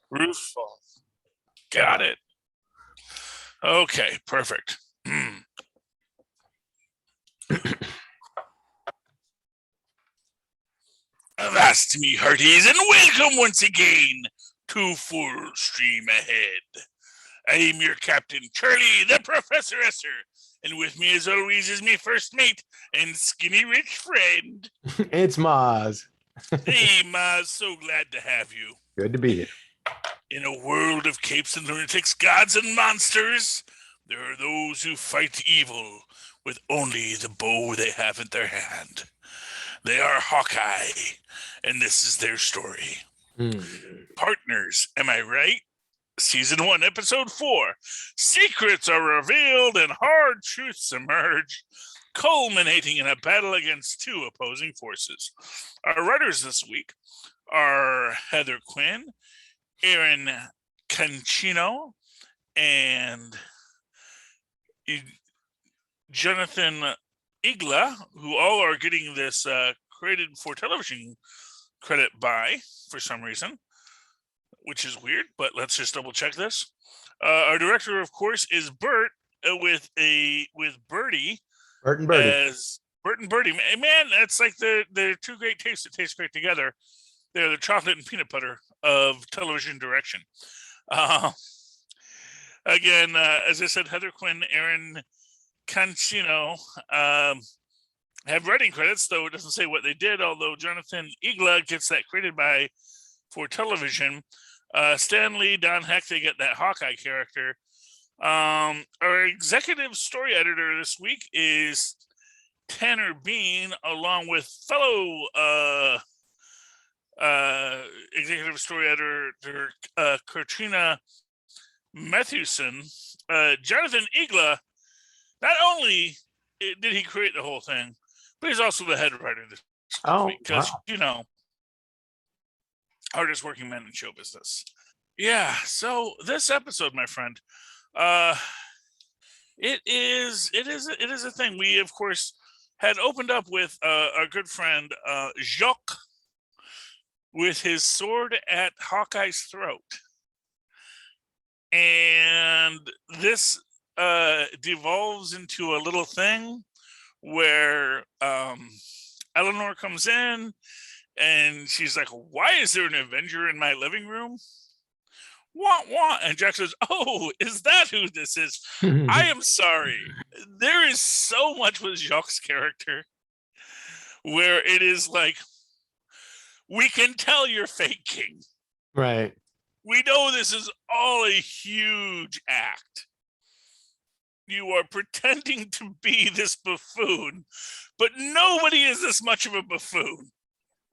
Roof falls. Got it. Okay, perfect. Avast me, hearties, and welcome once again to Full Stream Ahead. I am your captain, Charlie, the Professor Esser, and with me, as always, is my first mate and skinny rich friend. It's Mozz. Hey, Mozz, so glad to have you. Good to be here. In a world of capes and lunatics, gods and monsters, there are those who fight evil with only the bow they have in their hand. They are Hawkeye, and this is their story. Partners, am I right? Season 1, Episode 4. Secrets are revealed and hard truths emerge, culminating in a battle against two opposing forces. Our writers this week are Heather Quinn, Aaron Cancino, and Jonathan Igla, who all are getting this created for television credit by, for some reason, which is weird, but let's just double check this. Our director, of course, is Bert with Birdie. Bert and Birdie. As Bert and Birdie. Man, that's like the two great tastes that taste great together. They're the chocolate and peanut butter of television direction. Again, as I said, Heather Quinn, Aaron Cancino have writing credits, though it doesn't say what they did, although Jonathan Igla gets that created by for television. Stanley, Don Heck, they get that Hawkeye character. Our executive story editor this week is Tanner Bean, along with fellow executive story editor Katrina Matthewson. Jonathan Igla, not only did he create the whole thing, but he's also the head writer this week because, hardest working man in show business. Yeah, so this episode, my friend, it is a thing. We, of course, had opened up with our good friend Jacques with his sword at Hawkeye's throat. And this devolves into a little thing where Eleanor comes in and she's like, "Why is there an Avenger in my living room?" "Want." And Jack says, "Oh, is that who this is?" I am sorry. There is so much with Jacques' character where it is like, we can tell you're faking. Right. We know this is all a huge act. You are pretending to be this buffoon, but nobody is this much of a buffoon.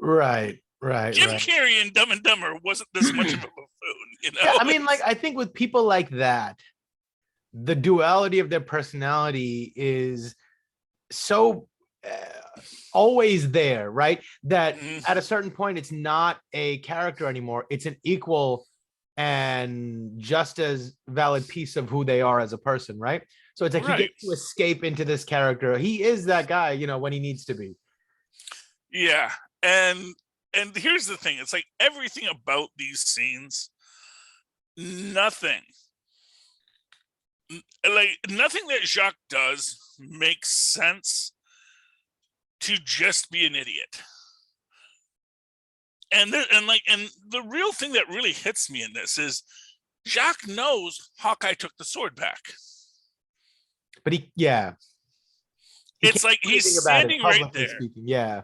Right. Jim Carrey in Dumb and Dumber wasn't this much of a buffoon, you know? Yeah, I mean, like, I think with people like that, the duality of their personality is so always there, right? That at a certain point, it's not a character anymore. It's an equal and just as valid piece of who they are as a person, right? So it's like he gets to escape into this character. He is that guy, you know, when he needs to be. Yeah, and here's the thing. It's like everything about these scenes, nothing that Jacques does makes sense to just be an idiot. And the real thing that really hits me in this is Jacques knows Hawkeye took the sword back. But it's like he's standing right there. Speaking. Yeah.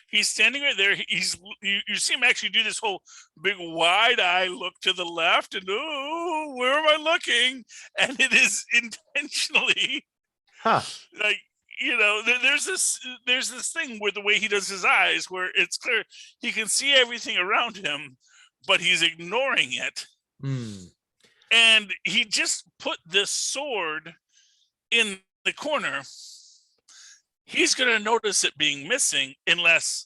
He's standing right there. You see him actually do this whole big wide eye look to the left and, oh, where am I looking? And it is intentionally like, you know, there's this thing with the way he does his eyes where it's clear he can see everything around him, but he's ignoring it. And he just put this sword in the corner. He's going to notice it being missing unless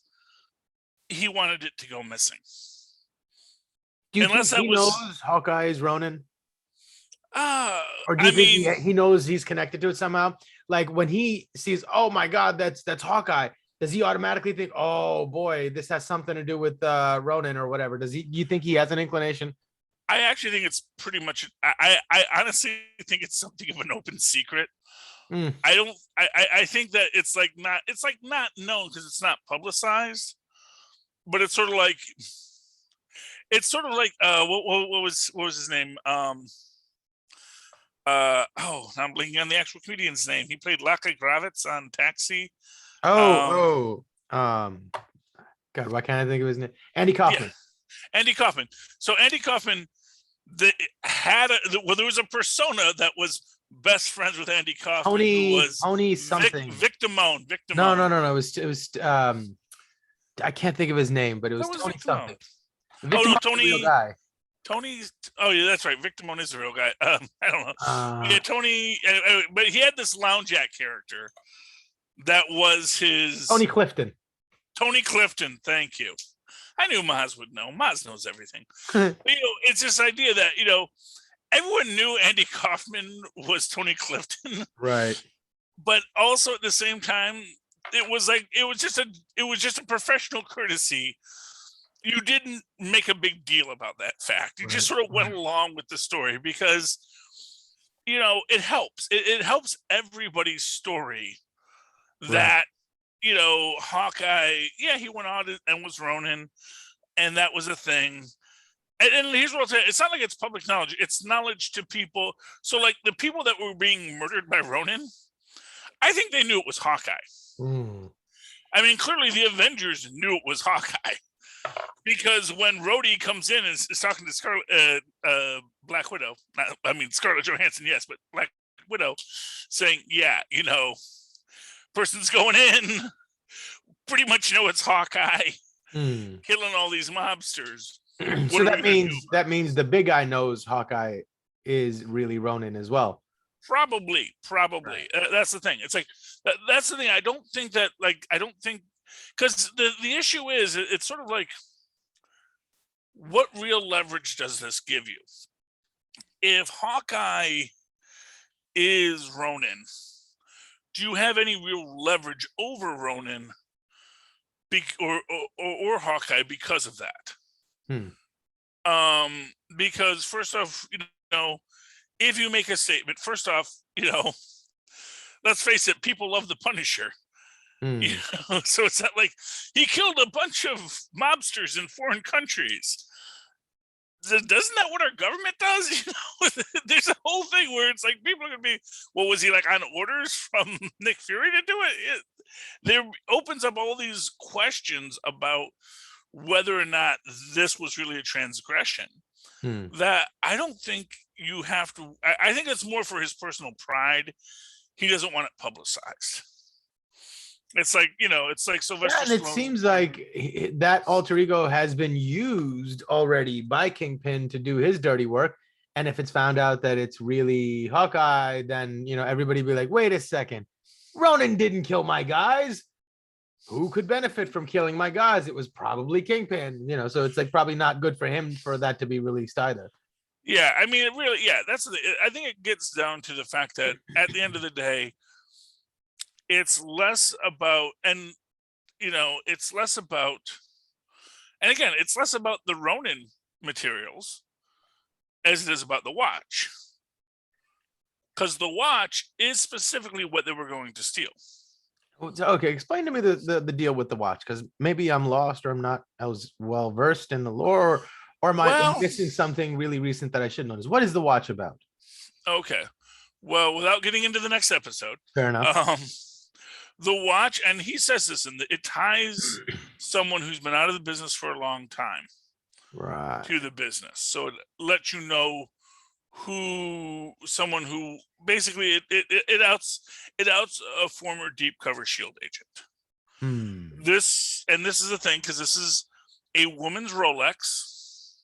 he wanted it to go missing. Do you think he knows Hawkeye is Ronin? Or do you think he knows he's connected to it somehow? Like when he sees, oh my God, that's Hawkeye. Does he automatically think, oh boy, this has something to do with Ronin or whatever? Do you think he has an inclination? I actually think it's pretty much. I honestly think it's something of an open secret. Mm. I think that it's like not known because it's not publicized, but what was his name? I'm blinking on the actual comedian's name. He played Laka Gravitz on Taxi. God, why can't I think of his name? Andy Kaufman. Yeah, Andy Kaufman. So Andy Kaufman there was a persona that was best friends with Andy Kaufman, who was Tony something. Victimone. No. It was I can't think of his name, but it was Tony something. Tony. Real guy. Tony's. Oh yeah, that's right. Victimone is a real guy. I don't know. Yeah, Tony. But he had this lounge act character that was his Tony Clifton. Tony Clifton. Thank you. I knew Mozz would know. Mozz knows everything. It's this idea that everyone knew Andy Kaufman was Tony Clifton, right? But also at the same time, it was just a professional courtesy. You didn't make a big deal about that fact. You just sort of went along with the story because, it helps. It helps everybody's story that, Hawkeye, he went on and was Ronin, and that was a thing. And here's what I'll say. It's not like it's public knowledge. It's knowledge to people. So, like, the people that were being murdered by Ronin, I think they knew it was Hawkeye. Mm. I mean, clearly the Avengers knew it was Hawkeye. Because when Rhodey comes in and is talking to Black Widow, Scarlett Johansson, yes, but Black Widow, saying, person's going in, pretty much it's Hawkeye, killing all these mobsters. So that means the big guy knows Hawkeye is really Ronin as well. Probably. Right. That's the thing. It's like that's the thing. I don't think because the issue is it's sort of like, what real leverage does this give you? If Hawkeye is Ronin, do you have any real leverage over Ronin or Hawkeye because of that? Because first off, if you make a statement, first off, let's face it, people love the Punisher. So it's not like he killed a bunch of mobsters in foreign countries. Doesn't that what our government does? There's a whole thing where it's like people are gonna be, well, was he like on orders from Nick Fury to do it? There opens up all these questions about whether or not this was really a transgression. That I don't think you have to. I think it's more for his personal pride. He doesn't want it publicized. It's like, it's like Sylvester and it Stallone. Seems like that alter ego has been used already by Kingpin to do his dirty work. And if it's found out that it's really Hawkeye, then, everybody be like, wait a second, Ronin didn't kill my guys. Who could benefit from killing my guys? It was probably Kingpin, so it's like probably not good for him for that to be released either. Yeah, I mean, it really, that's I think it gets down to the fact that at the end of the day, it's less about, and it's less about the Ronin materials as it is about the watch. Because the watch is specifically what they were going to steal. Okay, explain to me the deal with the watch, because maybe I'm lost or I'm not as well versed in the lore, or am I missing something really recent that I should notice? What is the watch about? Okay. Well, without getting into the next episode. Fair enough. The watch, and he says this, and it ties someone who's been out of the business for a long time to the business. So it lets you know someone who basically it outs a former deep cover SHIELD agent. This is the thing, because this is a woman's Rolex.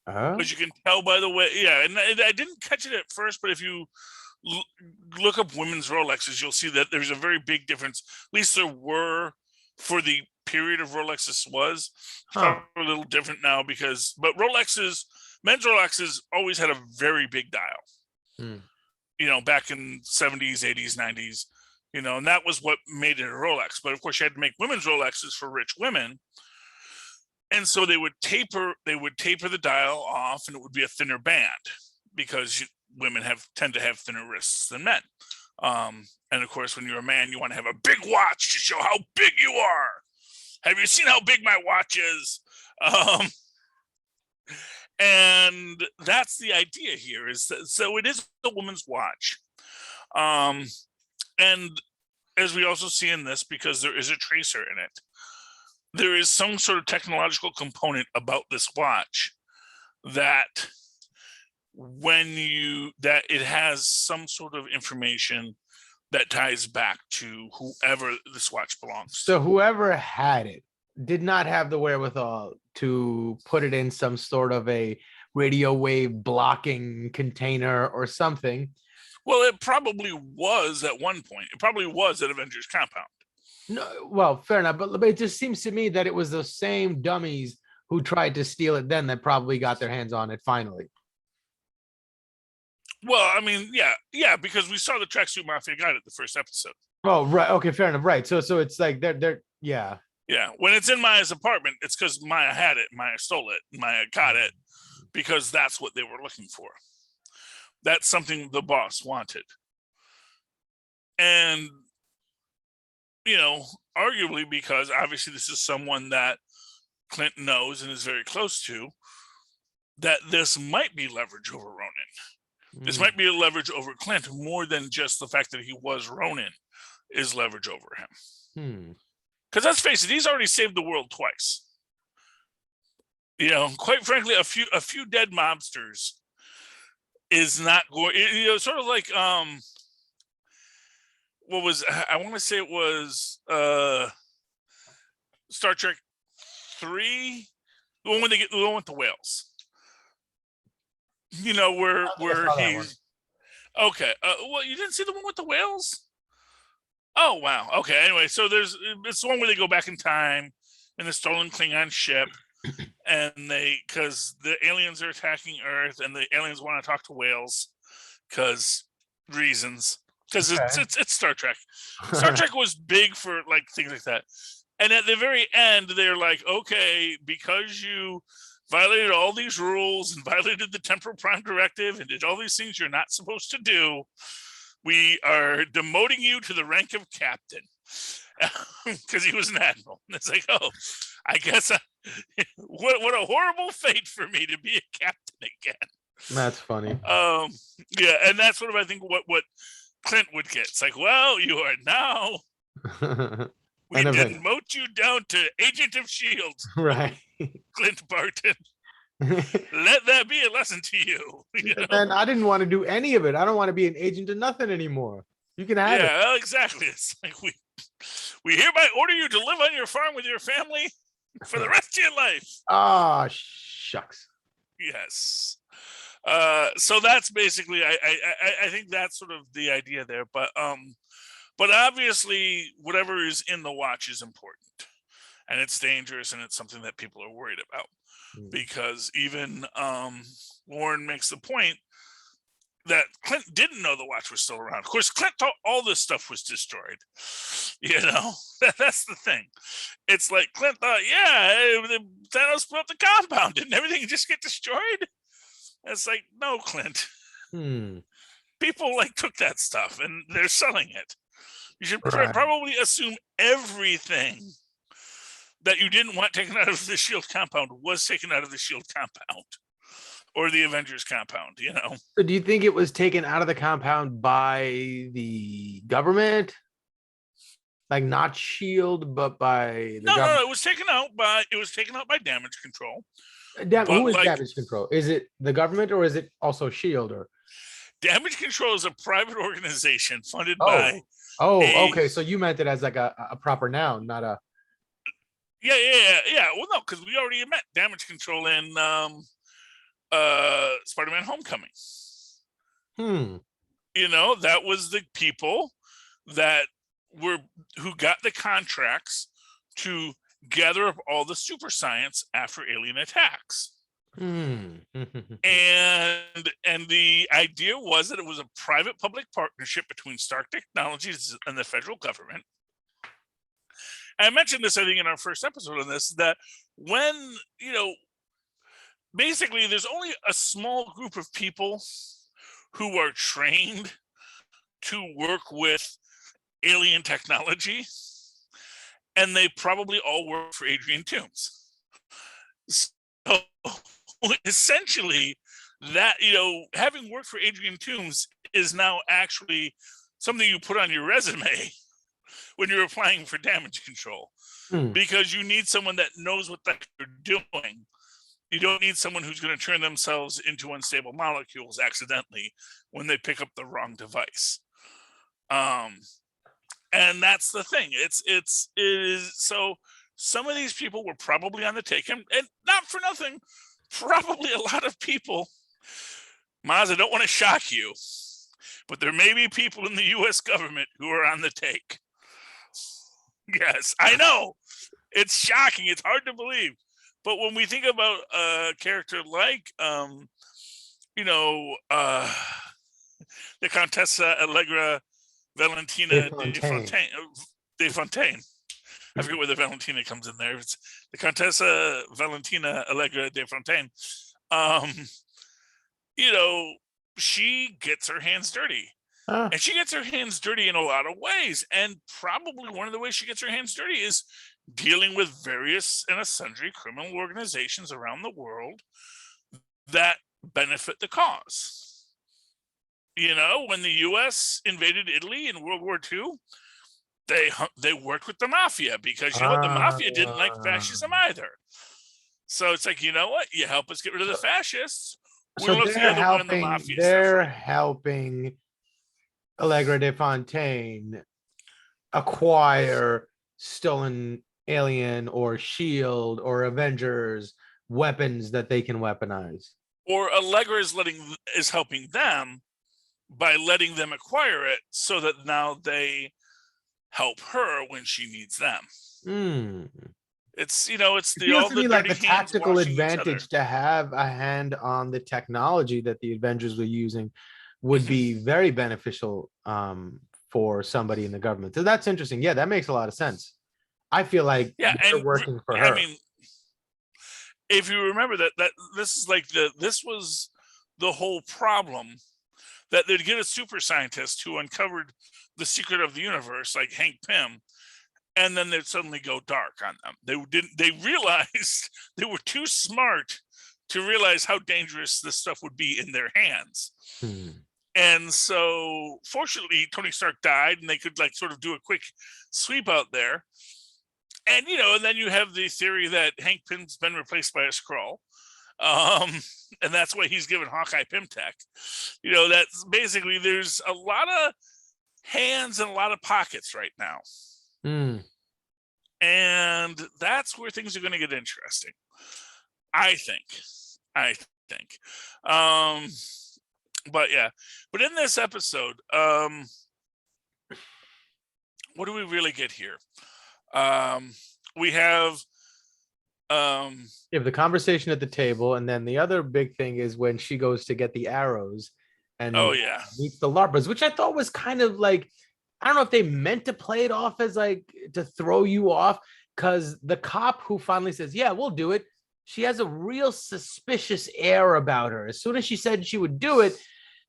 But you can tell by the way, and I didn't catch it at first, but if you look up women's Rolexes, you'll see that there's a very big difference. At least there were for the period of Rolex this was. It's probably a little different now but men's Rolexes always had a very big dial. Back in 70s, 80s, 90s, and that was what made it a Rolex. But of course, you had to make women's Rolexes for rich women. And so they would taper the dial off, and it would be a thinner band because women tend to have thinner wrists than men. And of course, when you're a man, you want to have a big watch to show how big you are. Have you seen how big my watch is? And that's the idea here. So it is a woman's watch. And as we also see in this, because there is a tracer in it, there is some sort of technological component about this watch that that it has some sort of information that ties back to whoever this watch belongs to. So whoever had it did not have the wherewithal to put it in some sort of a radio wave blocking container or something. Well, it probably was at one point. It probably was at Avengers Compound. No, well, fair enough, but it just seems to me that it was the same dummies who tried to steal it then that probably got their hands on it finally. Well, I mean, yeah, because we saw the Tracksuit Mafia got it the first episode. Oh, right. Okay, fair enough. Right. So it's like they're yeah. Yeah. When it's in Maya's apartment, it's because Maya had it, Maya stole it, Maya got it, because that's what they were looking for. That's something the boss wanted. And, arguably because obviously this is someone that Clint knows and is very close to, that this might be leverage over Ronin. This might be a leverage over Clint more than just the fact that he was Ronin is leverage over him. Because let's face it, he's already saved the world twice. Quite frankly, a few dead mobsters is not going. Sort of like what was I want to say it was Star Trek 3, the one with the whales. Where he's okay. Well, you didn't see the one with the whales? Oh wow. Okay. Anyway, so it's the one where they go back in time in the stolen Klingon ship, and because the aliens are attacking Earth, and the aliens want to talk to whales because reasons. Because it's Star Trek. Star Trek was big for like things like that, and at the very end, they're like, okay, because you violated all these rules and violated the Temporal Prime Directive and did all these things you're not supposed to do, we are demoting you to the rank of captain. Because he was an admiral. And it's like, oh, I guess what a horrible fate for me to be a captain again. That's funny. Yeah, and that's sort of, I think, what Clint would get. It's like, well, you are now we demote you down to Agent of S.H.I.E.L.D. Right. Clint Barton. Let that be a lesson to you. Man, I didn't want to do any of it. I don't want to be an agent of nothing anymore. You can have it. Yeah, exactly. It's like we hereby order you to live on your farm with your family for the rest of your life. Oh, shucks. Yes. So that's basically I think that's sort of the idea there. But obviously whatever is in the watch is important. And it's dangerous, and it's something that people are worried about. Because even Warren makes the point that Clint didn't know the watch was still around. Of course, Clint thought all this stuff was destroyed. That's the thing. It's like Clint thought, Thanos put up the compound. Didn't everything just get destroyed? And it's like, no, Clint. People took that stuff and they're selling it. You should probably assume everything that you didn't want taken out of the S.H.I.E.L.D. compound was taken out of the S.H.I.E.L.D. compound or the Avengers compound, So do you think it was taken out of the compound by the government? Like not S.H.I.E.L.D., but by the government? No, it was taken out by damage control. Who is damage control? Is it the government or is it also S.H.I.E.L.D.? Damage control is a private organization funded by okay. So you meant it as like a proper noun, not a Yeah. Well, no, because we already met damage control in Spider-Man: Homecoming. That was the people who got the contracts to gather up all the super science after alien attacks. And the idea was that it was a private-public partnership between Stark Technologies and the federal government. I mentioned this, I think, in our first episode on this, that when, basically there's only a small group of people who are trained to work with alien technology, and they probably all work for Adrian Toomes. So essentially, that, having worked for Adrian Toomes is now actually something you put on your resume when you're applying for damage control, because you need someone that knows what they're doing. You don't need someone who's going to turn themselves into unstable molecules accidentally when they pick up the wrong device. And that's the thing. It is so some of these people were probably on the take, and not for nothing, probably a lot of people. Mozz, I don't want to shock you, but there may be people in the U.S. government who are on the take. Yes, I know. It's shocking. It's hard to believe. But when we think about a character like, the Contessa Allegra Valentina de Fontaine. I forget where the Valentina comes in there. It's the Contessa Valentina Allegra de Fontaine. She gets her hands dirty. And she gets her hands dirty in a lot of ways. And probably one of the ways she gets her hands dirty is dealing with various and sundry criminal organizations around the world that benefit the cause. When the U.S. invaded Italy in World War II, they worked with the mafia, because the mafia didn't like fascism either. So it's like, you know what? You help us get rid of the fascists. So they're helping Allegra de Fontaine acquire stolen alien or SHIELD or Avengers weapons that they can weaponize. Or Allegra is helping them by letting them acquire it, so that now they help her when she needs them. It's it's it feels to me like the tactical advantage to have a hand on the technology that the Avengers were using would be very beneficial for somebody in the government. So that's interesting. Yeah, that makes a lot of sense. I feel like they're working for her. I mean, if you remember that this is like this was the whole problem, that they'd get a super scientist who uncovered the secret of the universe, like Hank Pym, and then they'd suddenly go dark on them. They realized they were too smart to realize how dangerous this stuff would be in their hands. And so fortunately Tony Stark died, and they could sort of do a quick sweep out there. And and then you have the theory that Hank Pym's been replaced by a Skrull. And that's why he's given Hawkeye Pym tech. That's basically, there's a lot of hands and a lot of pockets right now. And that's where things are going to get interesting, I think. But in this episode, what do we really get here? We have the conversation at the table, and then the other big thing is when she goes to get the arrows and meets the LARPers, which I thought was kind of like, I don't know if they meant to play it off as like to throw you off, because the cop who finally says, yeah, we'll do it, she has a real suspicious air about her. As soon as she said she would do it,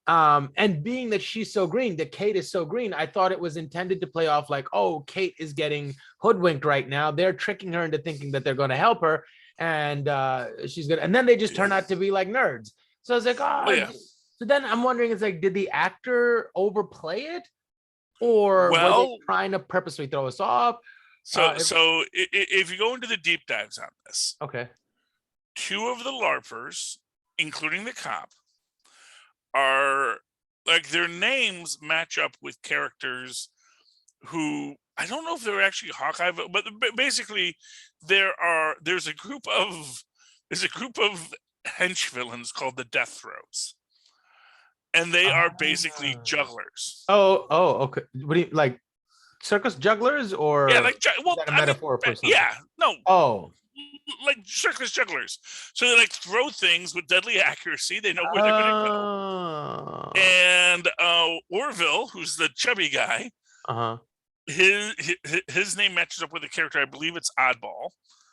and being that she's so green, that Kate is so green, I thought it was intended to play off like, oh, Kate is getting hoodwinked right now. They're tricking her into thinking that they're going to help her, and she's gonna. And then they just turn out to be like nerds. So I was like, So then I'm wondering, it's like, did the actor overplay it, or were they trying to purposely throw us off? So if you go into the deep dives on this, okay, 2 of the LARPers, including the cop, are like, their names match up with characters who, I don't know if they're actually Hawkeye, but basically there's a group of hench villains called the Death Throes, and they are basically jugglers. Okay. What do you like? Circus jugglers, or like, well, is that a metaphor for something? Yeah, no. Oh, like circus jugglers. So they throw things with deadly accuracy. They know where they're going to go. And Orville, who's the chubby guy, his name matches up with the character. I believe it's Oddball.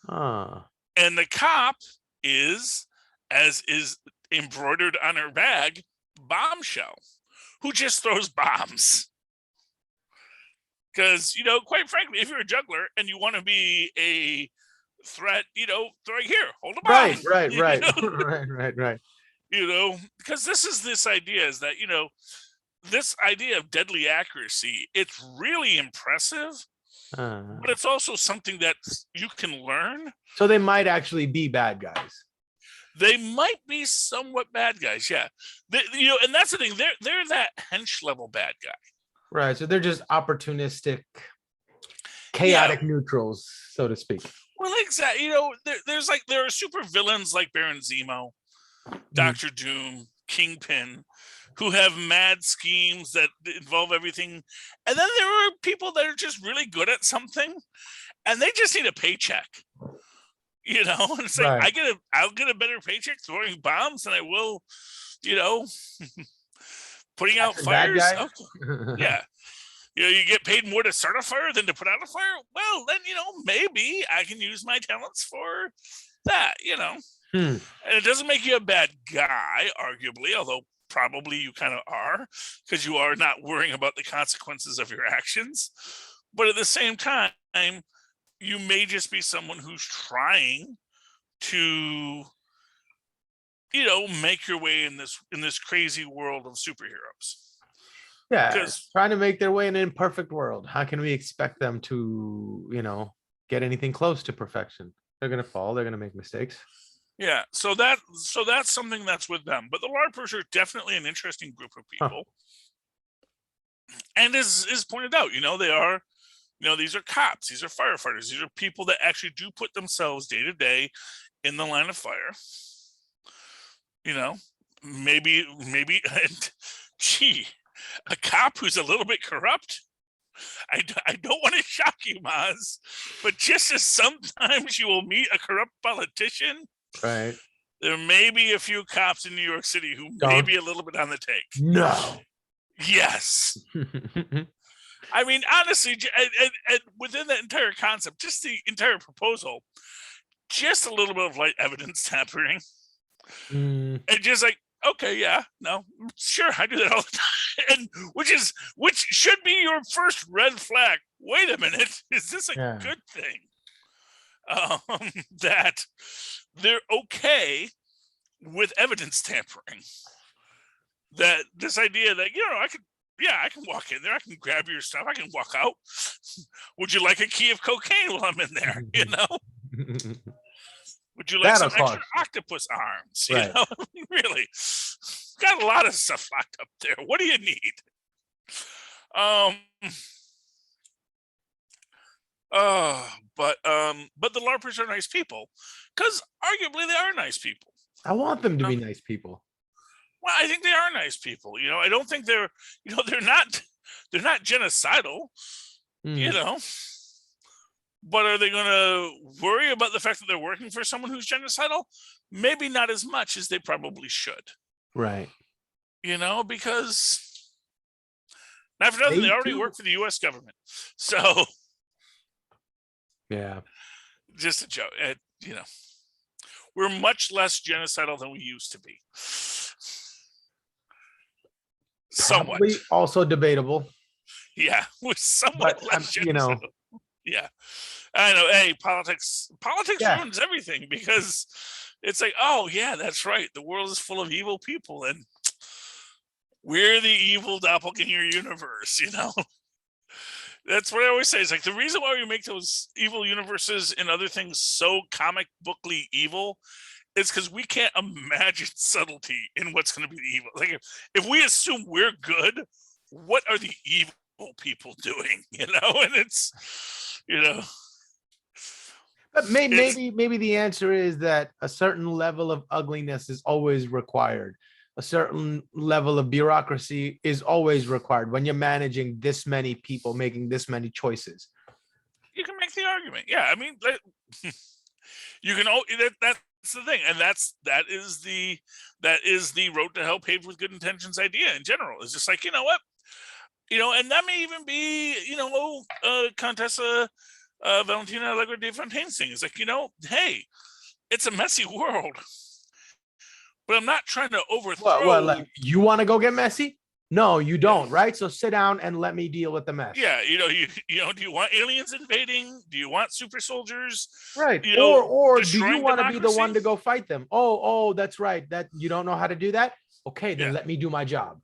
Ah. And the cop is, as is embroidered on her bag, Bombshell, who just throws bombs. Because, quite frankly, if you're a juggler and you want to be a threat, throw it here, hold a bomb. Right. Because this idea is that, this idea of deadly accuracy, it's really impressive, but it's also something that you can learn. So they might actually be bad guys. They might be somewhat bad guys, yeah. And that's the thing. They're that hench level bad guy. Right. So they're just opportunistic, chaotic neutrals, so to speak. Well, exactly. There are super villains like Baron Zemo, Doctor Doom, Kingpin, who have mad schemes that involve everything. And then there are people that are just really good at something and they just need a paycheck. And it's like, right. I'll get a better paycheck throwing bombs than I will, putting out fires. Okay. Yeah. You get paid more to start a fire than to put out a fire. Well, then, maybe I can use my talents for that, And it doesn't make you a bad guy, arguably, although probably you kind of are, because you are not worrying about the consequences of your actions. But at the same time, you may just be someone who's trying to, make your way in this crazy world of superheroes. Yeah, trying to make their way in an imperfect world. How can we expect them to, get anything close to perfection? They're going to fall. They're going to make mistakes. Yeah, so that's something that's with them. But the LARPers are definitely an interesting group of people. And as pointed out, they are, these are cops, these are firefighters, these are people that actually do put themselves day to day in the line of fire. Maybe, and gee, a cop who's a little bit corrupt. I don't want to shock you, Mozz, but just as sometimes you will meet a corrupt politician, right? There may be a few cops in New York City who may be a little bit on the take. No. Yes. I mean, honestly, and within that entire concept, just the entire proposal, just a little bit of light evidence tampering. And just like, okay, yeah, no, sure, I do that all the time. And which should be your first red flag. Wait a minute, is this a good thing? That they're okay with evidence tampering. That this idea that, I can walk in there, I can grab your stuff, I can walk out. Would you like a key of cocaine while I'm in there? Would you like some extra octopus arms? Right. Really, got a lot of stuff locked up there. What do you need? But the LARPers are nice people, because arguably they are nice people. I want them to be nice people. Well, I think they are nice people. I don't think they're not genocidal. But are they going to worry about the fact that they're working for someone who's genocidal? Maybe not as much as they probably should. Right. Because not for nothing, they already work for the U.S. government. So, yeah, just a joke. We're much less genocidal than we used to be. Somewhat. Probably also debatable. Yeah, we're somewhat less genocidal. Yeah, I know. Hey, politics ruins everything, because it's like, oh yeah, that's right. The world is full of evil people, and we're the evil doppelganger universe. That's what I always say. It's like the reason why we make those evil universes and other things so comic bookly evil is because we can't imagine subtlety in what's going to be the evil. Like if we assume we're good, what are the evil people doing? And it's. But maybe the answer is that a certain level of ugliness is always required. A certain level of bureaucracy is always required when you're managing this many people making this many choices. You can make the argument. Yeah, I mean, you can. That's the thing, and that is the road to hell paved with good intentions idea in general. It's just like, you know what? And that may even be, Contessa Valentina Allegra de Fontaine's thing. It's like, hey, it's a messy world, but I'm not trying to overthrow. What, like, you want to go get messy? No, you don't, right? So sit down and let me deal with the mess. Yeah, do you want aliens invading? Do you want super soldiers? Right. Or do you want to be the one to go fight them? Oh, that's right. That you don't know how to do that? Okay, then let me do my job.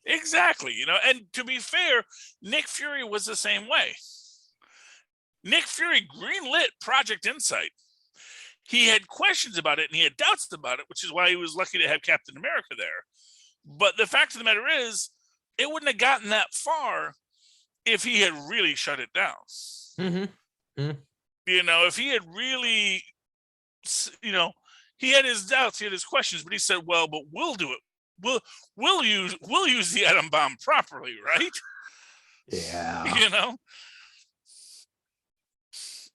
Exactly. And to be fair, Nick Fury was the same way. Nick Fury greenlit Project Insight. He had questions about it and he had doubts about it, which is why he was lucky to have Captain America there. But the fact of the matter is, it wouldn't have gotten that far if he had really shut it down. Mm-hmm. If he had really, he had his doubts, he had his questions, but he said, well, but we'll do it. We'll use the atom bomb properly, right? Yeah.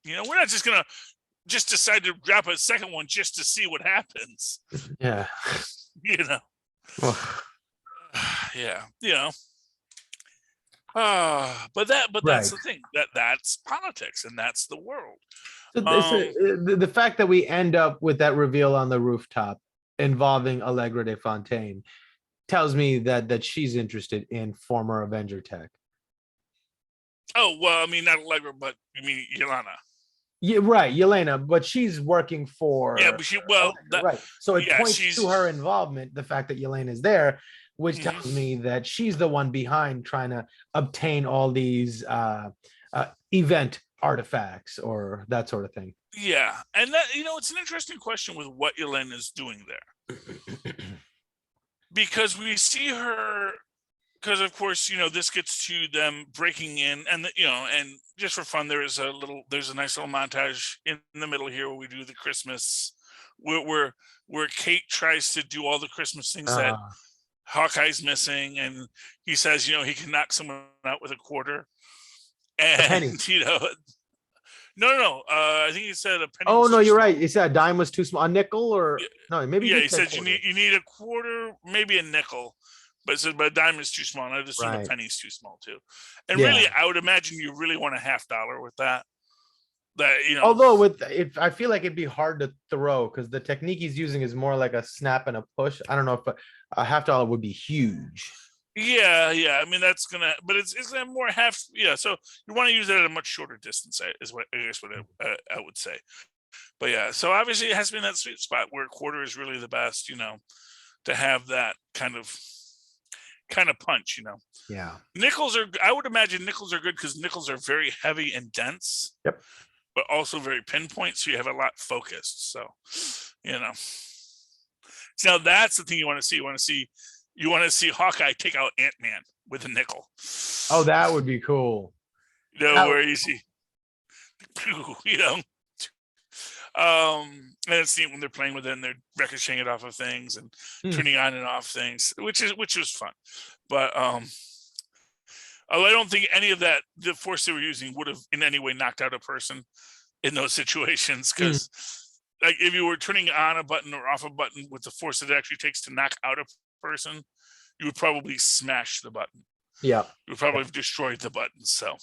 We're not just gonna decide to drop a second one just to see what happens. Yeah. Yeah. But that's the thing. That's politics and that's the world. So the fact that we end up with that reveal on the rooftop involving Allegra de Fontaine tells me that she's interested in former Avenger tech. Oh, well, I mean, not Allegra, but you mean Yelena. Yeah, right, Yelena, but she's working for. Yeah, but right. So it points to her involvement, the fact that Yelena is there, which tells me that she's the one behind trying to obtain all these event artifacts or that sort of thing. Yeah, and that it's an interesting question with what Yelena is doing there, because we see her. Because of course, this gets to them breaking in, and and just for fun, there's a nice little montage in the middle here where we do the Christmas, where Kate tries to do all the Christmas things that Hawkeye's missing, and he says, he can knock someone out with a quarter, and no, I think he said a penny. Oh no, you're right. He said a dime was too small. A nickel, or no, maybe. Yeah, he said you need a quarter, maybe a nickel. But it says, but a dime is too small, and I'd assume a penny's too small too. And really, I would imagine you really want a $50 with that. Although I feel like it'd be hard to throw because the technique he's using is more like a snap and a push. I don't know if a $50 would be huge. Yeah. I mean, but it's gonna have more half. Yeah, so you want to use it at a much shorter distance. Is what I would say. But yeah, so obviously it has to be in that sweet spot where a quarter is really the best. To have that kind of punch, Yeah. I would imagine nickels are good because nickels are very heavy and dense. Yep. But also very pinpoint, so you have a lot focused. So, So that's the thing you want to see. You want to see Hawkeye take out Ant-Man with a nickel. Oh, that would be cool. Where you see, and it's neat when they're playing with it and they're ricocheting it off of things and turning on and off things, which was fun. But I don't think any of that, the force they were using, would have in any way knocked out a person in those situations. Because like if you were turning on a button or off a button with the force that it actually takes to knock out a person, you would probably smash the button. Yeah, you would probably have destroyed the button. So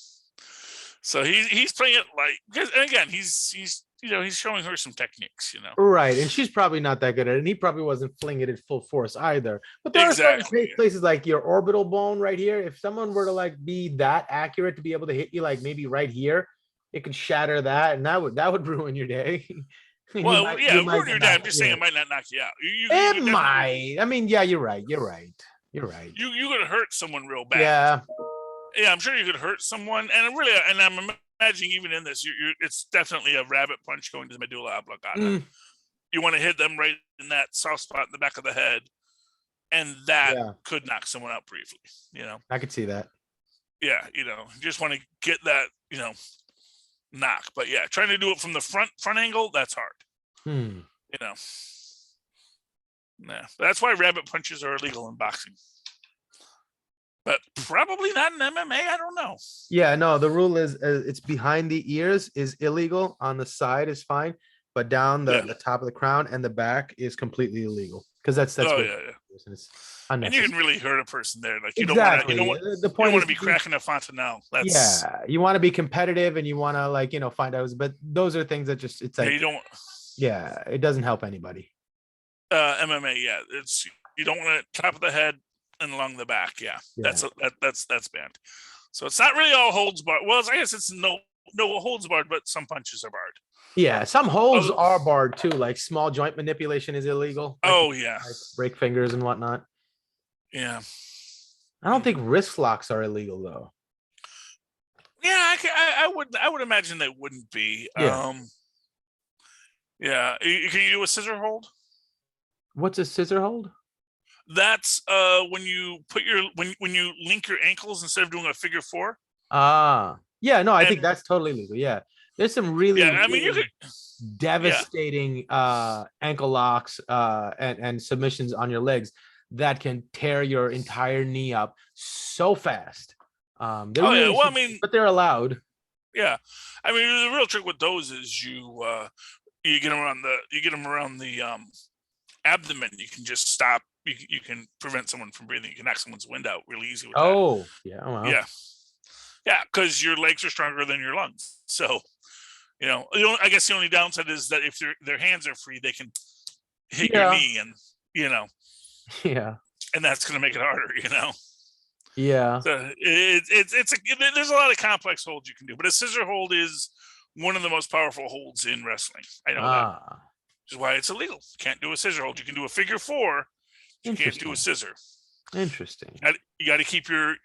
he's playing it like, because again he's showing her some techniques, Right, and she's probably not that good at it, and he probably wasn't flinging it at full force either. But there are certain places like your orbital bone right here. If someone were to like be that accurate to be able to hit you like maybe right here, it could shatter that, and that would ruin your day. Well, ruin your day. I'm just saying it might not knock you out. It might. I mean, yeah, you're right. You could hurt someone real bad. Yeah, I'm sure you could hurt someone, and I'm imagining even in this, it's definitely a rabbit punch going to the medulla oblongata. You want to hit them right in that soft spot in the back of the head, and that could knock someone out briefly. I could see that. Yeah, you just want to get that, knock. But yeah, trying to do it from the front angle, that's hard. Yeah, that's why rabbit punches are illegal in boxing. But probably not in MMA. I don't know. Yeah, no, the rule is it's behind the ears is illegal. On the side is fine, but down the top of the crown and the back is completely illegal because that's and it's And you unnecessary. can really hurt a person there. Like you Exactly. don't The you don't point want is to be cracking a fontanelle. That's yeah, you want to be competitive and you want to like, find out, but those are things that just, it's yeah, like, you don't yeah, it doesn't help anybody. MMA. Yeah, it's you don't want it top of the head and along the back. Yeah, Yeah. that's banned. So it's not really all holds barred. Well, I guess it's no holds barred, but some punches are barred. Yeah, some holds Oh, are barred too, like small joint manipulation is illegal. oh yeah, Like break fingers and whatnot. yeah, I don't think wrist locks are illegal though. yeah. I would imagine they wouldn't be. Yeah. Yeah. Can you do a scissor hold? What's a scissor hold? That's when you put your when you link your ankles instead of doing a figure four. Yeah, no, I And think that's totally legal. Yeah. There's some really, yeah, I mean you really could. Yeah. devastating ankle locks and submissions on your legs that can tear your entire knee up so fast. They're Oh yeah. really, Well, I mean, but they're allowed. yeah. I mean, the real trick with those is you get them around the abdomen. You can just stop. You can prevent someone from breathing. You can knock someone's wind out really easy with that. Oh, yeah. Well, Yeah. Yeah, because your legs are stronger than your lungs. So, I guess the only downside is that if their hands are free, they can hit your yeah, knee, and yeah, and that's going to make it harder. yeah. So there's a lot of complex holds you can do, but a scissor hold is one of the most powerful holds in wrestling. I know that, which is why it's illegal. You can't do a scissor hold. You can do a figure four. You can't do a scissor. Interesting. You got to keep your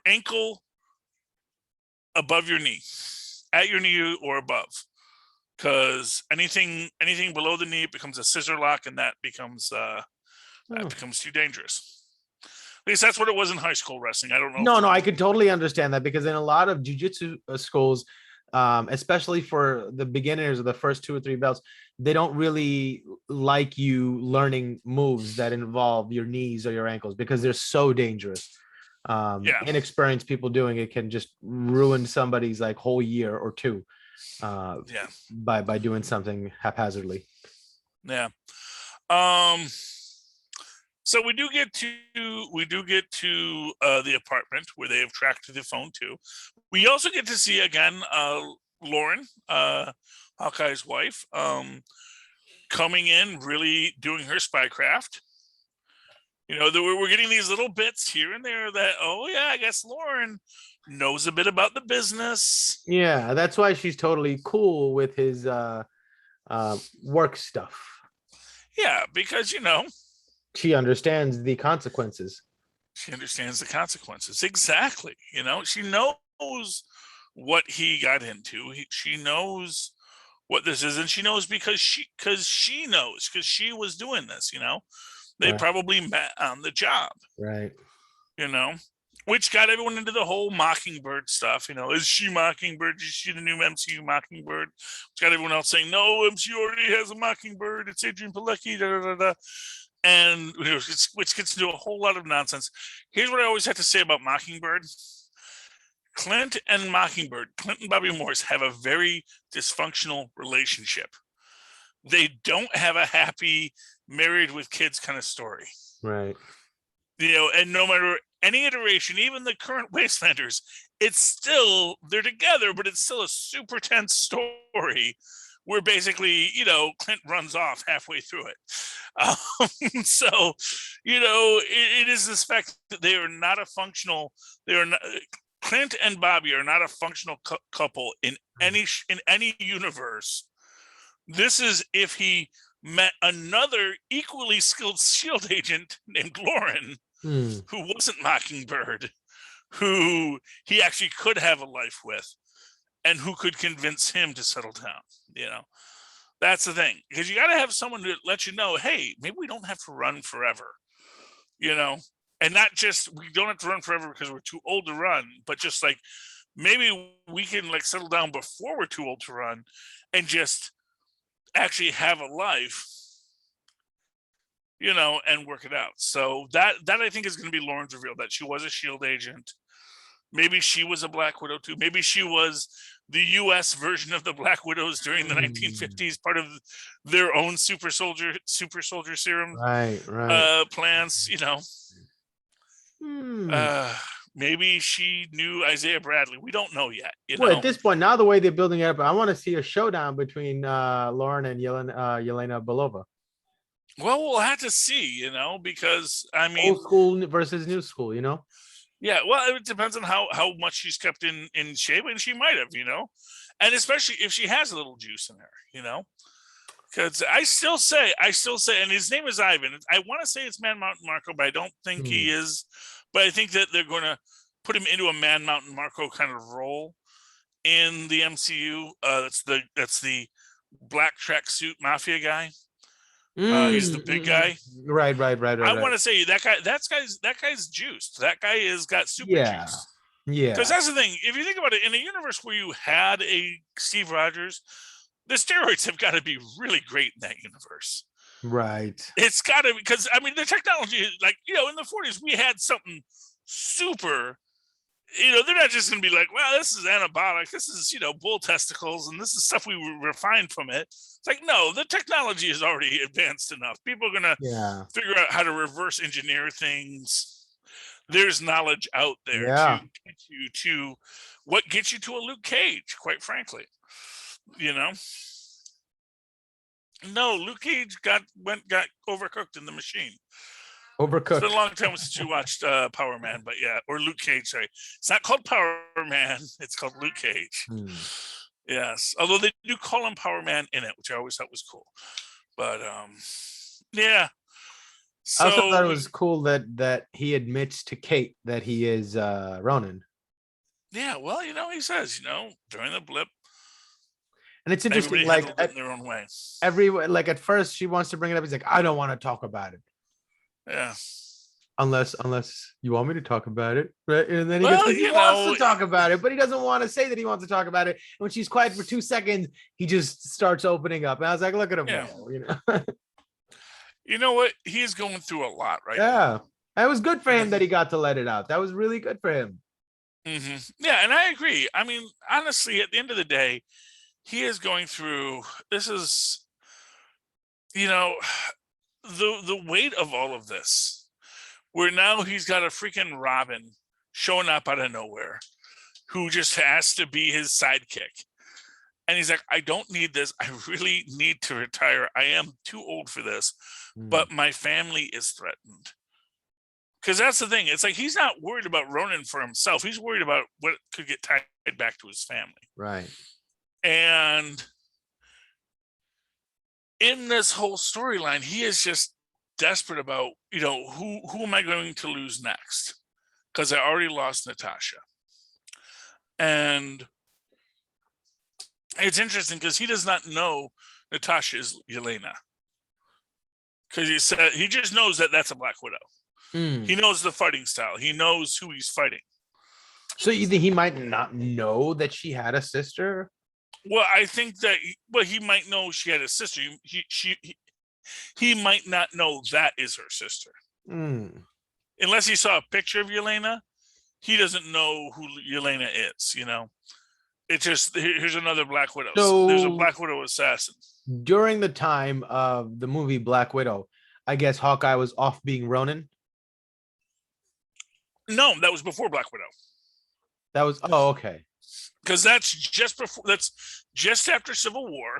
ankle above your knee, at your knee or above, because anything below the knee becomes a scissor lock, and that becomes too dangerous. At least that's what it was in high school wrestling. I don't know. No, I could totally understand that because in a lot of jujitsu schools, especially for the beginners of the first 2 or 3 belts, they don't really like you learning moves that involve your knees or your ankles because they're so dangerous. Inexperienced people doing it can just ruin somebody's like whole year or two by doing something haphazardly. Yeah. So we do get to the apartment where they have tracked the phone to. We also get to see again Lauren, Hawkeye's wife, coming in, really doing her spycraft. We're getting these little bits here and there that, oh yeah, I guess Lauren knows a bit about the business. Yeah, that's why she's totally cool with his work stuff. Yeah, because she understands the consequences. Exactly. She knows what he got into. She knows what this is, and she knows because she knows because she was doing this. They probably met on the job. Right. Which got everyone into the whole Mockingbird stuff. Is she Mockingbird? Is she the new MCU Mockingbird? Which got everyone else saying, no, MCU already has a Mockingbird. It's Adrian Pilecki, da, da, da, da. And which gets into a whole lot of nonsense. Here's what I always have to say about Mockingbird. Clint and Bobby Morse have a very dysfunctional relationship. They don't have a happy married with kids kind of story. Right. And no matter any iteration, even the current Wastelanders, they're together, but it's still a super tense story where basically, Clint runs off halfway through it. So, it is this fact that they are not a functional, Clint and Bobby are not a functional couple in any universe. This is if he met another equally skilled SHIELD agent named Lauren, who wasn't Mockingbird, who he actually could have a life with, and who could convince him to settle down. That's the thing, because you got to have someone to let you know, hey, maybe we don't have to run forever, and not just we don't have to run forever because we're too old to run, but just like maybe we can like settle down before we're too old to run and just actually have a life, and work it out. So that I think is going to be Lauren's reveal, that she was a SHIELD agent. Maybe she was a Black Widow too. Maybe she was the U.S. version of the Black Widows during the 1950s, part of their own super soldier serum Right. plans. Maybe she knew Isaiah Bradley. We don't know yet. Well, at this point, now the way they're building it up, I want to see a showdown between Lauren and Yelena Belova. Well, we'll have to see, because I mean, old school versus new school, Yeah, well, it depends on how much she's kept in shape, and she might have, and especially if she has a little juice in her, because I still say, and his name is Ivan. I want to say it's Man Mountain Marco, but I don't think he is. But I think that they're going to put him into a Man Mountain Marco kind of role in the MCU. That's the black tracksuit mafia guy. He's the big guy. Right. I want to say that guy's juiced. That guy has got super juice. Yeah. Because that's the thing. If you think about it, in a universe where you had a Steve Rogers, the steroids have got to be really great in that universe. Right. It's got to, because I mean the technology, like in the 40s we had something super. They're not just going to be like, well, this is anabolic. This is, bull testicles, and this is stuff we refined from it. It's like, no, the technology is already advanced enough. People are going to figure out how to reverse engineer things. There's knowledge out there to get you to what gets you to a Luke Cage, quite frankly. No, Luke Cage got overcooked in the machine. Overcooked. It's been a long time since you watched Power Man, but yeah, or Luke Cage. Sorry, it's not called Power Man. It's called Luke Cage. Yes, although they do call him Power Man in it, which I always thought was cool. But yeah. So, I also thought it was cool that he admits to Kate that he is Ronin. Yeah, well, he says, during the blip. And it's interesting, like in their own way. Like at first she wants to bring it up. He's like, I don't want to talk about it. Yeah. Unless you want me to talk about it, right? And then he wants to talk about it, but he doesn't want to say that he wants to talk about it. And when she's quiet for 2 seconds, he just starts opening up. And I was like, look at him go, You know what? He's going through a lot right now. It was good for him that he got to let it out. That was really good for him. Mm-hmm. Yeah, and I agree. I mean, honestly, at the end of the day, he is going through, this is, the weight of all of this, where now he's got a freaking Robin showing up out of nowhere who just has to be his sidekick. And he's like, I don't need this. I really need to retire. I am too old for this, but my family is threatened. Because that's the thing. It's like, he's not worried about Ronin for himself. He's worried about what could get tied back to his family. Right. And in this whole storyline, he is just desperate about, who am I going to lose next? Because I already lost Natasha. And it's interesting because he does not know Natasha is Yelena. Because he just knows that that's a Black Widow. He knows the fighting style. He knows who he's fighting. So you think he might not know that she had a sister? Well, I think that he might know she had a sister. He might not know that is her sister. Unless he saw a picture of Yelena, he doesn't know who Yelena is, It's just, here's another Black Widow. So there's a Black Widow assassin. During the time of the movie Black Widow, I guess Hawkeye was off being Ronin? No, that was before Black Widow. That was, okay. Because that's just after Civil War.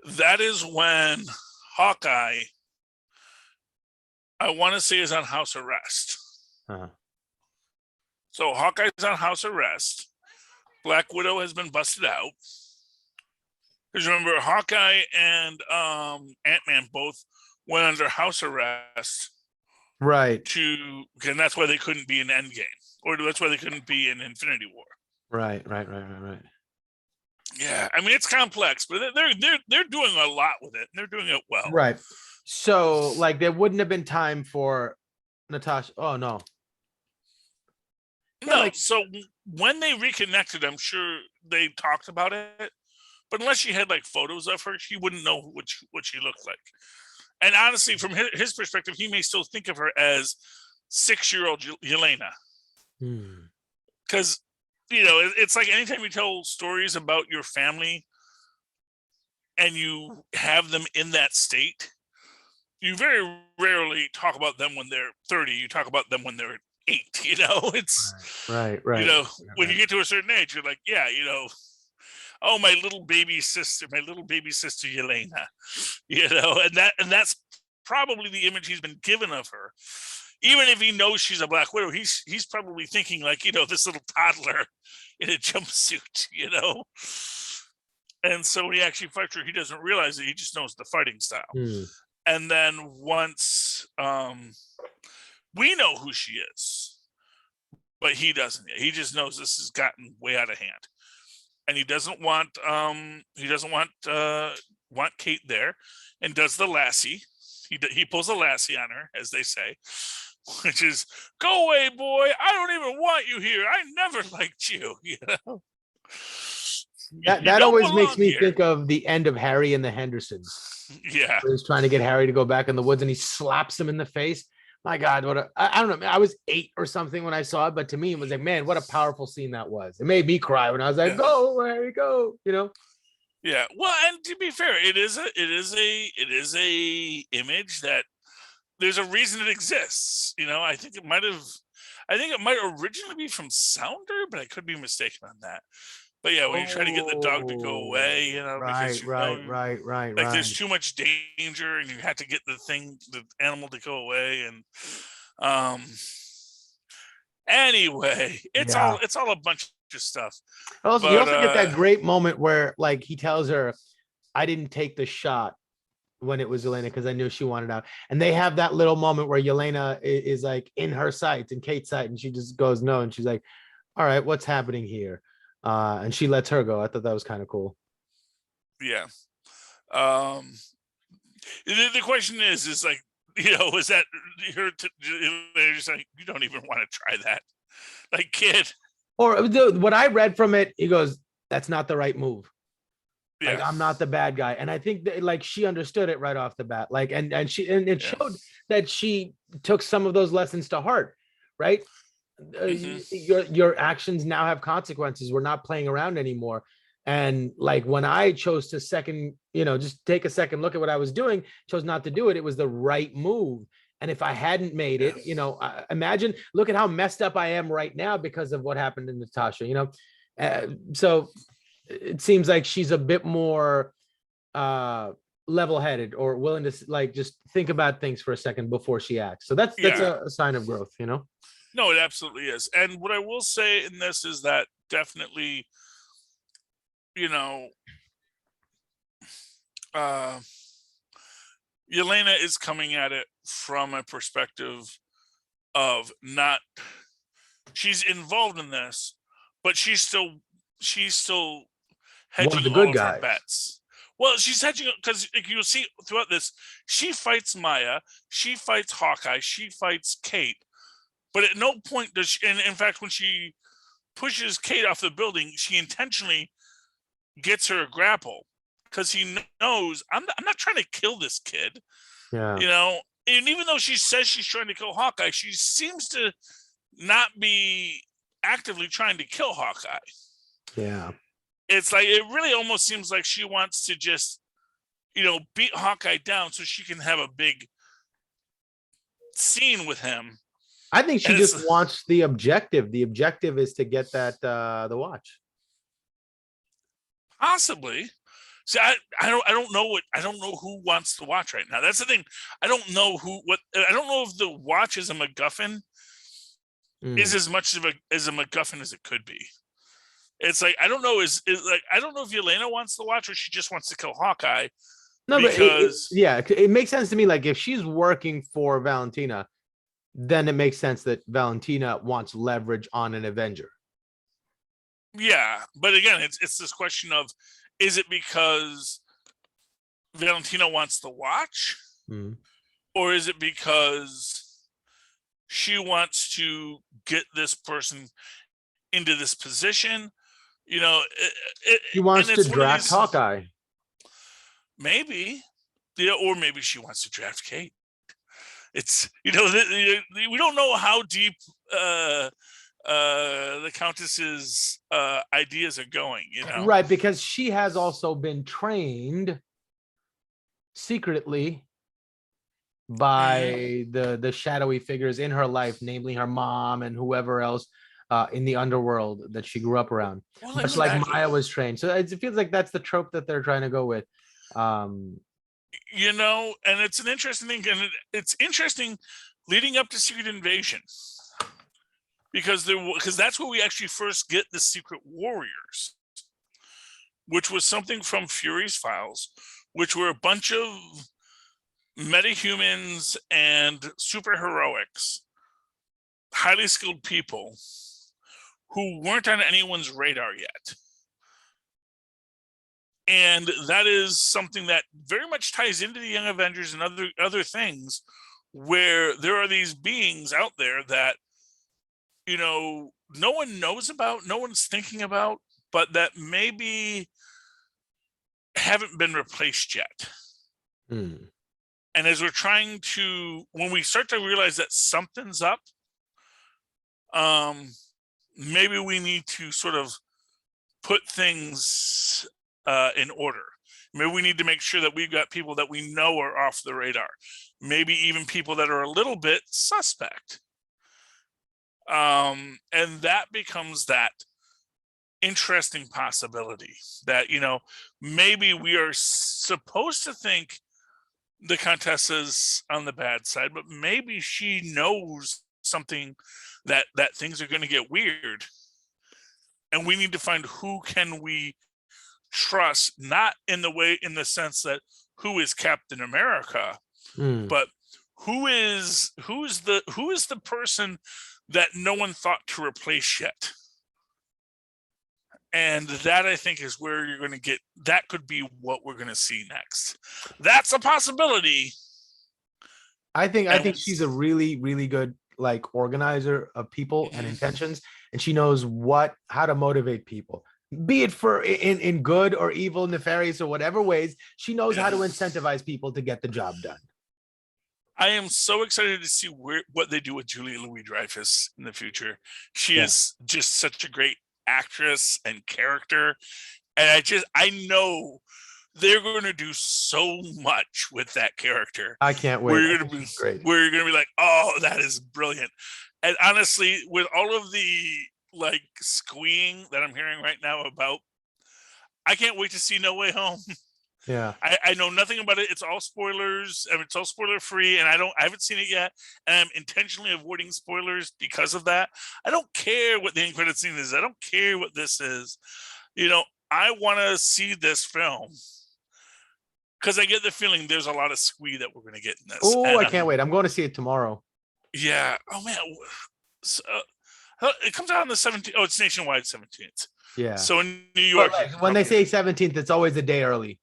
That is when Hawkeye, I want to say, is on house arrest. So Hawkeye's on house arrest. Black Widow has been busted out. Because remember, Hawkeye and Ant-Man both went under house arrest. Right. And that's why they couldn't be in Endgame. Or that's why they couldn't be in Infinity War. Right. Yeah, I mean, it's complex, but they're doing a lot with it. And they're doing it well. Right. So, like, there wouldn't have been time for Natasha. Oh, no. No, so when they reconnected, I'm sure they talked about it. But unless she had, like, photos of her, she wouldn't know what she looked like. And honestly, from his perspective, he may still think of her as 6-year-old Yelena. Because it's like anytime you tell stories about your family and you have them in that state, you very rarely talk about them when they're 30. You talk about them when they're 8. It's Right. when you get to a certain age, you're like, yeah, oh, my little baby sister Yelena, and that's probably the image he's been given of her. Even if he knows she's a Black Widow, he's probably thinking like, this little toddler in a jumpsuit, And so when he actually fights her, he doesn't realize it. He just knows the fighting style. And then once we know who she is, but he doesn't yet. He just knows this has gotten way out of hand. And he doesn't want want Kate there, and does the lassie. He pulls a lassie on her, as they say, which is, go away, boy. I don't even want you here. I never liked you. That always makes me think of the end of Harry and the Hendersons. Yeah. Where he's trying to get Harry to go back in the woods and he slaps him in the face. My God, I don't know. I was 8 or something when I saw it, but to me, it was like, man, what a powerful scene that was. It made me cry when I was like, go, Harry, go, Yeah. Well, and to be fair, it is a image that there's a reason it exists. I think it might originally be from Sounder, but I could be mistaken on that. But yeah, when you try to get the dog to go away, because right. There's too much danger, and you have to get the animal to go away, and anyway, it's all a bunch of stuff. You also get that great moment where like he tells her, "I didn't take the shot when it was Yelena because I knew she wanted out," and they have that little moment where Yelena is like in her sight, in Kate's sight, and she just goes no, and she's like, "All right, what's happening here?" And she lets her go. I thought that was kind of cool. Yeah. The question is like, was that her? They're just like, you don't even want to try that, like, kid. Or what I read from it, he goes, "That's not the right move. Yeah. Like, I'm not the bad guy." And I think that, like, she understood it right off the bat. Like, and it showed that she took some of those lessons to heart, right? Your actions now have consequences. We're not playing around anymore. And like when I chose to just take a second look at what I was doing, chose not to do it, it was the right move. And if I hadn't made it, imagine, look at how messed up I am right now because of what happened to Natasha, so it seems like she's a bit more level-headed or willing to like just think about things for a second before she acts. So that's a sign of growth, No, it absolutely is. And what I will say in this is that definitely, Yelena is coming at it from a perspective of she's involved in this, but she's still hedging one of the good guys. Her bets. Well, she's hedging because you'll see throughout this, she fights Maya, she fights Hawkeye, she fights Kate. But at no point does she, and in fact, when she pushes Kate off the building, she intentionally gets her a grapple because he knows I'm not trying to kill this kid. Yeah. And even though she says she's trying to kill Hawkeye, she seems to not be actively trying to kill Hawkeye. Yeah. It's like, it really almost seems like she wants to just, beat Hawkeye down so she can have a big scene with him. I think she just wants the objective. The objective is to get that the watch. Possibly. See, I don't know who wants the watch right now. That's the thing. I don't know if the watch is a MacGuffin is as much of as a MacGuffin as it could be. It's like, I don't know. I don't know if Yelena wants the watch or she just wants to kill Hawkeye. No, because it makes sense to me. Like if she's working for Valentina, then it makes sense that Valentina wants leverage on an Avenger. Yeah, but again, it's this question of, is it because Valentina wants the watch, or is it because she wants to get this person into this position? She wants to draft Hawkeye. Maybe, or maybe she wants to draft Kate. It's we don't know how deep the Countess's ideas are going, Right, because she has also been trained secretly by the shadowy figures in her life, namely her mom and whoever else in the underworld that she grew up around. Well, Much like Maya was trained. So it feels like that's the trope that they're trying to go with. And it's an interesting thing, and it's interesting leading up to Secret Invasion, because that's where we actually first get the Secret Warriors, which was something from Fury's Files, which were a bunch of metahumans and superheroics, highly skilled people who weren't on anyone's radar yet. And that is something that very much ties into the Young Avengers and other things, where there are these beings out there that, no one knows about, no one's thinking about, but that maybe haven't been replaced yet. And as we're when we start to realize that something's up, maybe we need to sort of put things in order. Maybe we need to make sure that we've got people that we know are off the radar. Maybe even people that are a little bit suspect. And that becomes that interesting possibility that, maybe we are supposed to think the Contessa's on the bad side, but maybe she knows something that things are going to get weird. And we need to find who can we trust, not in the sense that who is Captain America, but who is the person that no one thought to replace yet. And that, I think, is where you're going to get, that could be what we're going to see next. That's a possibility. I think she's a really, really good organizer of people and intentions, and she knows how to motivate people, be it for in good or evil, nefarious or whatever ways. She knows how to incentivize people to get the job done. I am so excited to see what they do with Julia Louis-Dreyfus in the future. She is just such a great actress and character, and I know they're going to do so much with that character. I can't wait. Where you're going to be like, oh, that is brilliant. And honestly, with all of the squeeing that I'm hearing right now about, I can't wait to see No Way Home. Yeah, I know nothing about it. It's all spoilers. It's all spoiler free, and I haven't seen it yet. And I'm intentionally avoiding spoilers because of that. I don't care what the end credit scene is. I don't care what this is. I want to see this film because I get the feeling there's a lot of squee that we're going to get in this. Oh, I can't wait. I'm going to see it tomorrow. Yeah. Oh man. So, it comes out on the 17th. Oh, it's nationwide 17th. Yeah. So in New York, when they say 17th, it's always a day early.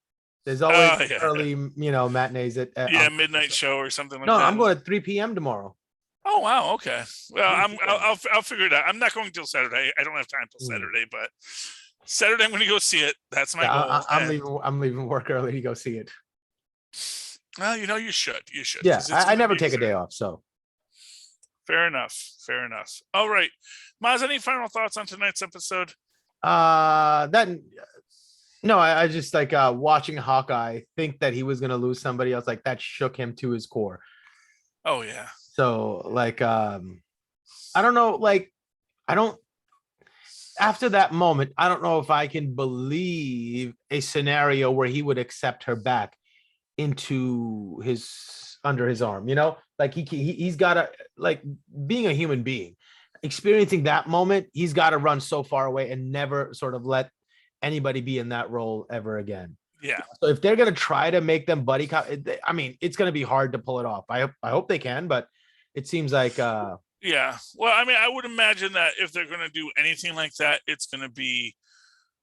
There's always early, matinees at midnight show or something like that. No, I'm going at 3 p.m. tomorrow. Oh wow, okay. Well, I'll figure it out. I'm not going till Saturday. I don't have time till Saturday, but Saturday I'm going to go see it. That's my goal. I'm leaving work early to go see it. Well, you should. You should. Yeah, I never take a day off, so. Fair enough. All right, Mozz, any final thoughts on tonight's episode? No, I just watching Hawkeye think that he was going to lose somebody else, that shook him to his core. Oh yeah. So I don't know, after that moment, I don't know if I can believe a scenario where he would accept her back into under his arm, he's got to, being a human being, experiencing that moment, he's got to run so far away and never sort of let anybody be in that role ever again. Yeah. So if they're going to try to make them buddy cop, it's going to be hard to pull it off. I hope they can, but it seems like yeah. Well, I would imagine that if they're going to do anything like that, it's going to be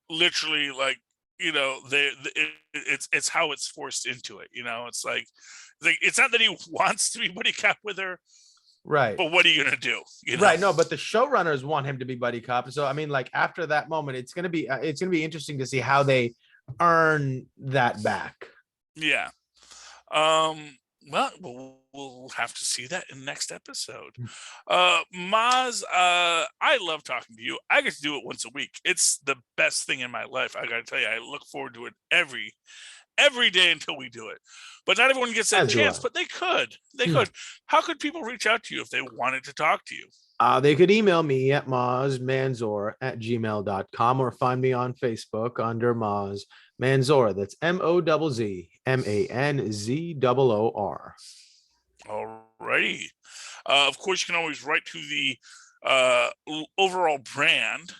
literally it's how it's forced into it. It's it's not that he wants to be buddy cop with her, right? But what are you going to do? Right. No, but the showrunners want him to be buddy cop. So after that moment, it's going to be interesting to see how they earn that back. Yeah. Well, we'll have to see that in the next episode. Mm. Mozz, I love talking to you. I get to do it once a week. It's the best thing in my life. I got to tell you, I look forward to it every day until we do it. But not everyone gets that As do chance, I. but they could. They Hmm. could. How could people reach out to you if they wanted to talk to you? They could email me at mozzmanzoor@gmail.com or find me on Facebook under Mozz Manzoor. That's MOZZMANZOOR. All righty. Of course, you can always write to the overall brand,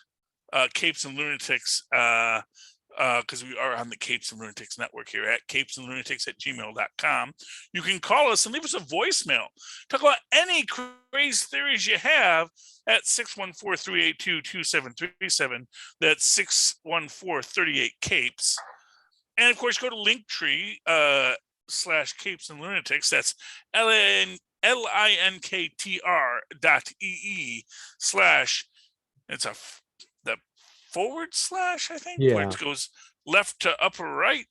Capes and Lunatics, because we are on the Capes and Lunatics network here at capesandlunatics@gmail.com. You can call us and leave us a voicemail. Talk about any crazy theories you have at 614-382-2737. That's 614-38-CAPES. And of course, go to Linktree /Capes and Lunatics. That's linktr.ee/ it's the / I think, where it goes left to upper right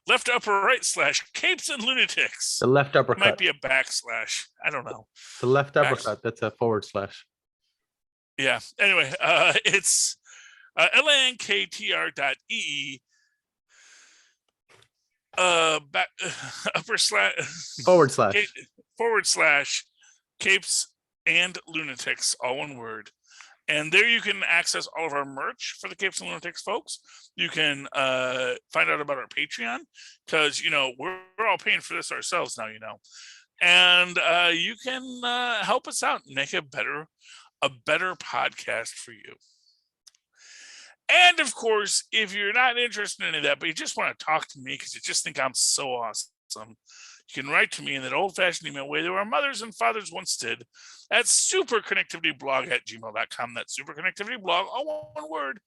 /Capes and Lunatics. The left uppercut. Might be a backslash. I don't know. The left uppercut. That's a /. Yeah. Anyway, it's linktr.ee back / Capes and Lunatics, all one word. And there you can access all of our merch for the Capes and Lunatics folks. You can find out about our Patreon, because we're all paying for this ourselves now, and you can help us out and make a better podcast for you. And of course, if you're not interested in any of that, but you just want to talk to me because you just think I'm so awesome, you can write to me in that old-fashioned email way that our mothers and fathers once did at superconnectivityblog@gmail.com. That's superconnectivityblog, all one word,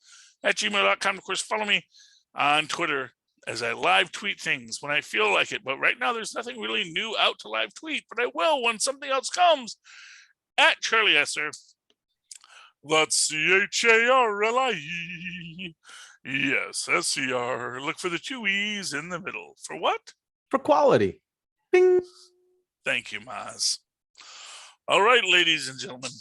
@gmail.com. Of course, follow me on Twitter as I live tweet things when I feel like it. But right now, there's nothing really new out to live tweet, but I will when something else comes, at Charlie Esser. That's CHARLIE. Yes, SCR. Look for the 2 E's in the middle. For what? For quality. Bing. Thank you, Mozz. All right, ladies and gentlemen.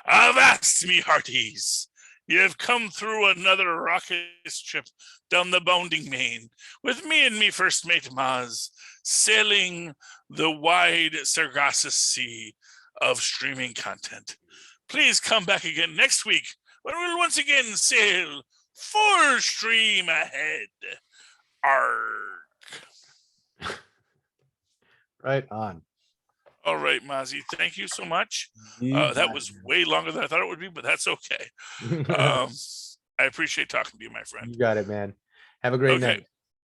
Avast me hearties. You have come through another raucous trip down the bounding main with me and me first mate Mozz, sailing the wide Sargasso Sea of streaming content. Please come back again next week when we'll once again sail full stream ahead. Arg. Right on. All right, Mozzie, thank you so much. That was way longer than I thought it would be, but that's okay. I appreciate talking to you, my friend. You got it, man. Have a great night.